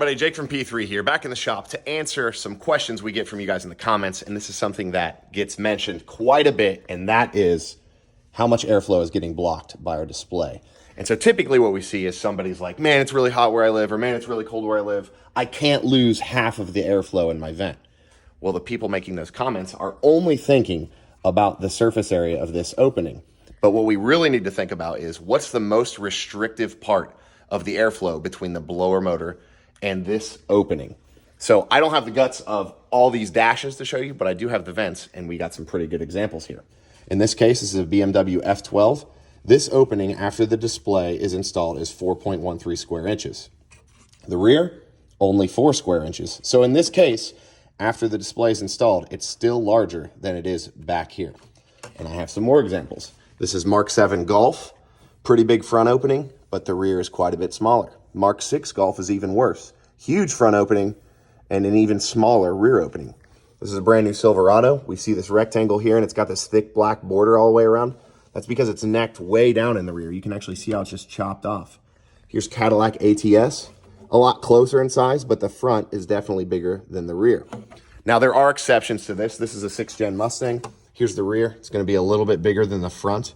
Buddy, Jake from P3 here, back in the shop to answer some questions we get from you guys in the comments. And this is something that gets mentioned quite a bit, and that is how much airflow is getting blocked by our display. And so typically what we see is somebody's like, man, it's really hot where I live, or man, it's really cold where I live. I can't lose half of the airflow in my vent. Well, the people making those comments are only thinking about the surface area of this opening. But what we really need to think about is what's the most restrictive part of the airflow between the blower motor and this opening. So I don't have the guts of all these dashes to show you, but I do have the vents, and we got some pretty good examples here. In this case, this is a BMW F12. This opening after the display is installed is 4.13 square inches. The rear, only 4 square inches. So in this case, after the display is installed, it's still larger than it is back here. And I have some more examples. This is Mark 7 Golf, pretty big front opening, but the rear is quite a bit smaller. Mark 6 Golf is even worse. Huge front opening and an even smaller rear opening. This is a brand new Silverado. We see this rectangle here, and it's got this thick black border all the way around. That's because it's necked way down in the rear. You can actually see how it's just chopped off. Here's Cadillac ATS, a lot closer in size, but the front is definitely bigger than the rear. Now, there are exceptions to this. This is a 6th gen Mustang. Here's the rear. It's going to be a little bit bigger than the front.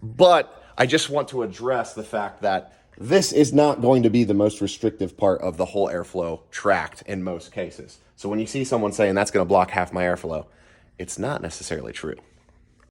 But I just want to address the fact that this is not going to be the most restrictive part of the whole airflow tract in most cases. So when you see someone saying that's going to block half my airflow, it's not necessarily true.